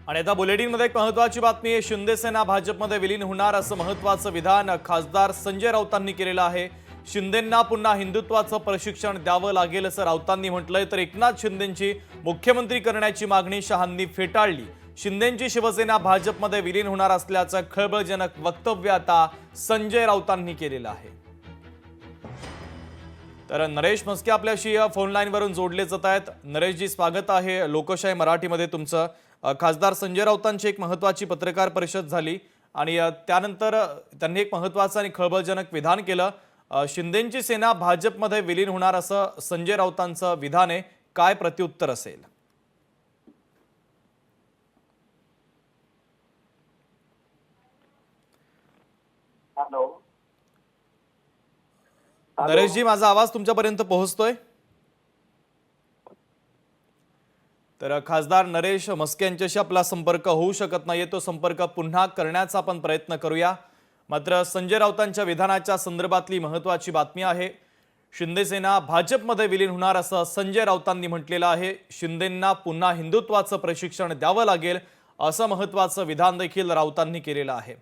आणि आता बुलेटिनमध्ये एक महत्त्वाची बातमी आहे। शिंदे सेना भाजपमध्ये विलीन होणार असं महत्त्वाचं विधान खासदार संजय राऊतांनी केलेलं आहे। शिंदेंना पुन्हा हिंदुत्वाचं प्रशिक्षण द्यावं लागेल असं राऊतांनी म्हटलंय। तर एकनाथ शिंदेंची मुख्यमंत्री करण्याची मागणी शहांनी फेटाळली। शिंदेंची शिवसेना भाजपमध्ये विलीन होणार असल्याचं खळबळजनक वक्तव्य आता संजय राऊतांनी केलेलं आहे। तर नरेश म्हस्के आपल्याशी फोन लाईनवरून जोडले जात आहेत। नरेशजी, स्वागत आहे लोकशाही मराठीमध्ये तुमचं। खासदार संजय राऊतांची एक महत्त्वाची पत्रकार परिषद झाली आणि त्यानंतर त्यांनी एक महत्त्वाचं आणि खळबळजनक विधान केलं। शिंदेंची सेना भाजपमध्ये विलीन होणार असं संजय राऊतांचं विधान आहे। काय प्रत्युत्तर असेल? हॅलो नरेशजी, माझा आवाज तुमच्यापर्यंत पोहोचतोय? तर खासदार नरेश म्हस्के यांच्याशी आपला संपर्क होऊ शकत नाहीये। तो संपर्क पुन्हा करण्याचा आपण प्रयत्न करूया। मात्र संजय राऊतांच्या विधानाच्या संदर्भातली महत्त्वाची बातमी आहे। शिंदे सेना भाजपमध्ये विलीन होणार असं संजय राऊतांनी म्हटलेलं आहे। शिंदेंना पुन्हा हिंदुत्वाचं प्रशिक्षण द्यावं लागेल असं महत्त्वाचं विधान देखील राऊतांनी केलेलं आहे।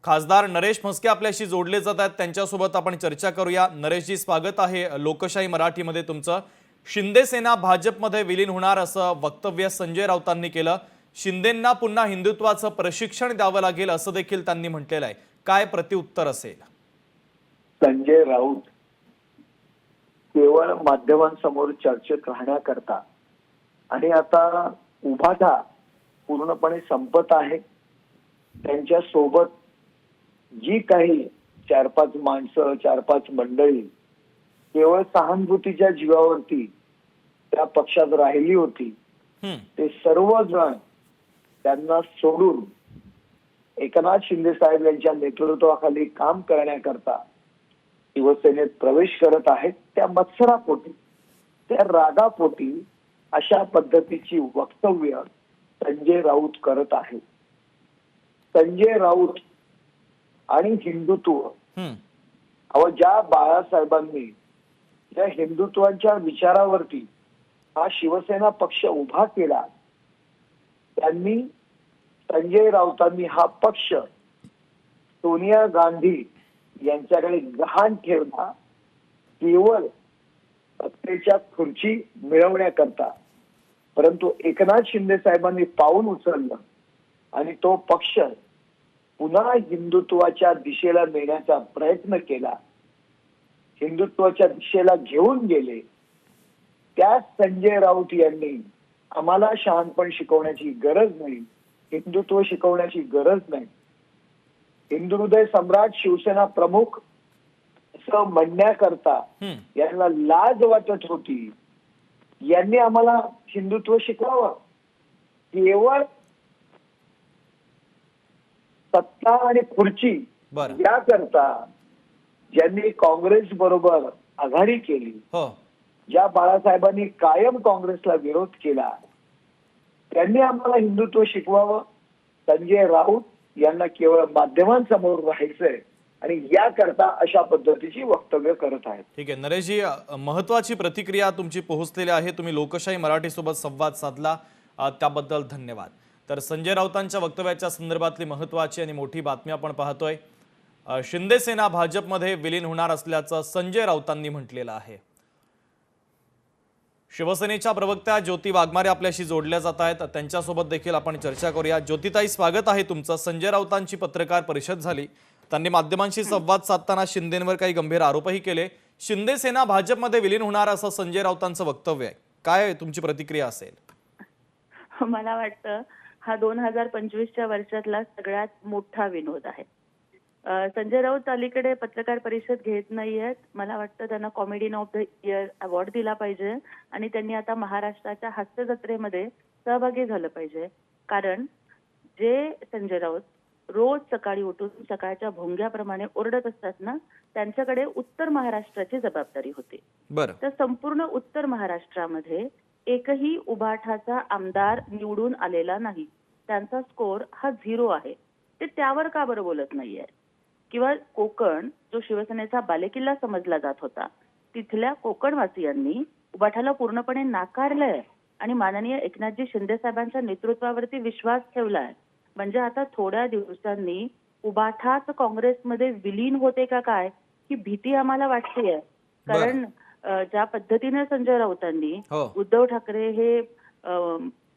खासदार नरेश म्हस्के आपल्याशी जोडले जात आहेत, त्यांच्यासोबत आपण चर्चा करूया। नरेशजी, स्वागत आहे लोकशाही मराठीमध्ये तुमचं। शिंदे सेना भाजपमध्ये विलीन होणार असं वक्तव्य संजय राऊतांनी केलं। शिंदेंना पुन्हा हिंदुत्वाचं प्रशिक्षण द्यावं लागेल असं देखील त्यांनी म्हटलेलं आहे। काय प्रत्युत्तर असेल? संजय राऊत केवळ माध्यमांसमोर चर्चेत राहण्याकरता आणि आता उभाटा पूर्णपणे संपत आहे, त्यांच्या सोबत जी काही 4-5 माणसं 4-5 मंडळी केवळ सहानुभूतीच्या जीवावरती त्या पक्षात राहिली होती, ते सर्वजण त्यांना सोडून एकनाथ शिंदे साहेब यांच्या नेतृत्वाखाली काम करण्याकरता शिवसेनेत प्रवेश करत आहेत। त्या मत्सरापोटी, त्या रागापोटी अशा पद्धतीची वक्तव्य संजय राऊत करत आहेत। संजय राऊत आणि हिंदुत्व ज्या बाळासाहेबांनी ज्या हिंदुत्वाच्या विचारावरती हा शिवसेना पक्ष उभा केला, त्यांनी संजय राऊतांनी हा पक्ष सोनिया गांधी यांच्याकडे गहाण ठेवला केवळ सत्तेच्या खुर्ची मिळवण्याकरता। परंतु एकनाथ शिंदे साहेबांनी पाऊल उचललं आणि तो पक्ष पुन्हा हिंदुत्वाच्या दिशेला नेण्याचा प्रयत्न केला, हिंदुत्वाच्या दिशेला घेऊन गेले। त्या संजय राऊत यांनी आम्हाला शहाणपण शिकवण्याची गरज नाही, हिंदुत्व शिकवण्याची गरज नाही, हिंदू हृदय सम्राट शिवसेना प्रमुख असं म्हणण्याकरता यांना लाज वाटत होती। यांनी आम्हाला हिंदुत्व शिकवावं, केवळ सत्ता आणि खुर्ची याकरता ज्यांनी काँग्रेस बरोबर आघाडी केली, ज्या बाळासाहेबांनी कायम काँग्रेसला विरोध केला, त्यांनी आम्हाला हिंदुत्व शिकवावं। संजय राऊत यांना केवळ माध्यमांसमोर राहायचंय आणि याकरता अशा पद्धतीची वक्तव्य करत आहेत। ठीक आहे नरेशजी, महत्त्वाची प्रतिक्रिया तुमची पोहोचलेली आहे। तुम्ही लोकशाही मराठी सोबत संवाद साधला त्याबद्दल धन्यवाद। तर संजय राऊतांच्या वक्तव्याच्या संदर्भातली महत्त्वाची आणि मोठी बातमी आपण पाहतोय। शिंदे सेना भाजपमध्ये विलीन होणार असल्याचं संजय राऊतांनी म्हटलेलं आहे। शिवसेनेच्या प्रवक्त्या ज्योती वाघमारे आपल्याशी जोडल्या जात आहेत, त्यांच्यासोबत देखील आपण चर्चा करूया। ज्योतिताई, स्वागत आहे तुमचं। संजय राऊतांची पत्रकार परिषद झाली, त्यांनी माध्यमांशी संवाद साधताना शिंदेंवर काही गंभीर आरोपही केले। शिंदे सेना भाजपमध्ये विलीन होणार असं संजय राऊतांचं वक्तव्य आहे, काय तुमची प्रतिक्रिया असेल? मला वाटतं हा 2025च्या वर्षातला सगळ्यात मोठा विनोद आहे। संजय राऊत अलीकडे पत्रकार परिषद घेत नाहीयेत। मला वाटतं त्यांना comedian of the year award दिला पाहिजे आणि त्यांनी आता महाराष्ट्राच्या हास्य जत्रेमध्ये सहभागी झालं पाहिजे। कारण जे संजय राऊत रोज सकाळी उठून सकाळच्या भोंग्याप्रमाणे ओरडत असतात ना, त्यांच्याकडे उत्तर महाराष्ट्राची जबाबदारी होती। तर संपूर्ण उत्तर महाराष्ट्रामध्ये एकही उभाठाचा आमदार निवडून आलेला नाही, त्यांचा स्कोर हा 0 आहे। ते त्यावर का बरं बोलत नाहीये? किंवा कोकण जो शिवसेनेचा बालेकिल्ला समजला जात होता, तिथल्या कोकणवासियांनी उभाठाला पूर्णपणे नाकारलंय। आणि माननीय एकनाथजी शिंदे साहेबांच्या नेतृत्वावरती विश्वास ठेवला आहे. म्हणजे आता थोड्या दिवसांनी उबाठाच काँग्रेसमध्ये विलीन होते का काय ही भीती आम्हाला वाटतेय. कारण ज्या पद्धतीने संजय राऊतांनी उद्धव ठाकरे हे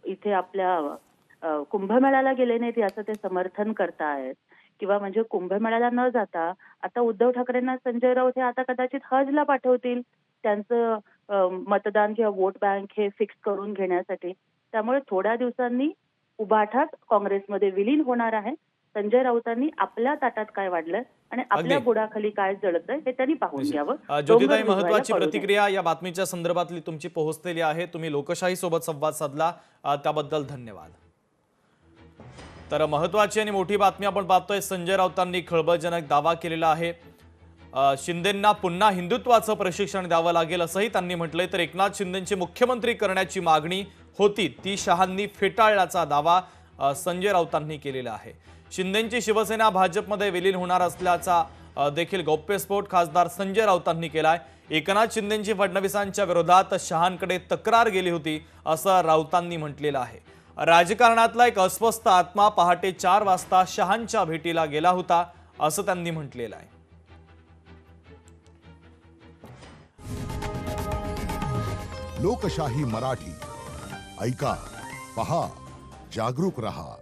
इथे आपल्या कुंभमेळ्याला गेले नाहीत याचं ते समर्थन करतायत, किंवा म्हणजे कुंभमेळ्याला न जाता आता उद्धव ठाकरेंना संजय राऊत हे आता कदाचित हजला पाठवतील त्यांचं मतदान किंवा वोट बँक हे फिक्स करून घेण्यासाठी. त्यामुळे थोड्या दिवसांनी उबाठाच काँग्रेसमध्ये विलीन होणार आहे. संजय राऊतांनी आपल्या ताटात काय वाढलंय आणि आपल्या बुडाखाली काय जळतंय हे त्यांनी पाहून घ्यावं. ज्योतिताई, महत्वाची प्रतिक्रिया या बातमीच्या संदर्भातली तुमची पोहोचलेली आहे. तुम्ही लोकशाही सोबत संवाद साधला त्याबद्दल धन्यवाद. तर महत्वाची आणि मोठी बातमी आपण पाहतोय. संजय राऊतांनी खळबळजनक दावा केलेला आहे. शिंदेंना पुन्हा हिंदुत्वाचं प्रशिक्षण द्यावं लागेल असंही त्यांनी म्हटलंय. तर एकनाथ शिंदेंची मुख्यमंत्री करण्याची मागणी होती ती शहांनी फेटाळल्याचा दावा संजय राऊतांनी केलेला आहे. शिंदेंची शिवसेना भाजपमध्ये विलीन होणार असल्याचा देखील गौप्यस्फोट खासदार संजय राऊतांनी केलाय. एकनाथ शिंदेंची फडणवीसांच्या विरोधात शहांकडे तक्रार गेली होती असं राऊतांनी म्हटलेलं आहे. राजकारणातला एक अस्वस्थ आत्मा पहाटे 4 वाजता शहांच्या भेटीला गेला होता असं त्यांनी म्हटलेलं आहे. लोकशाही मराठी ऐका, पहा, जागरूक रहा.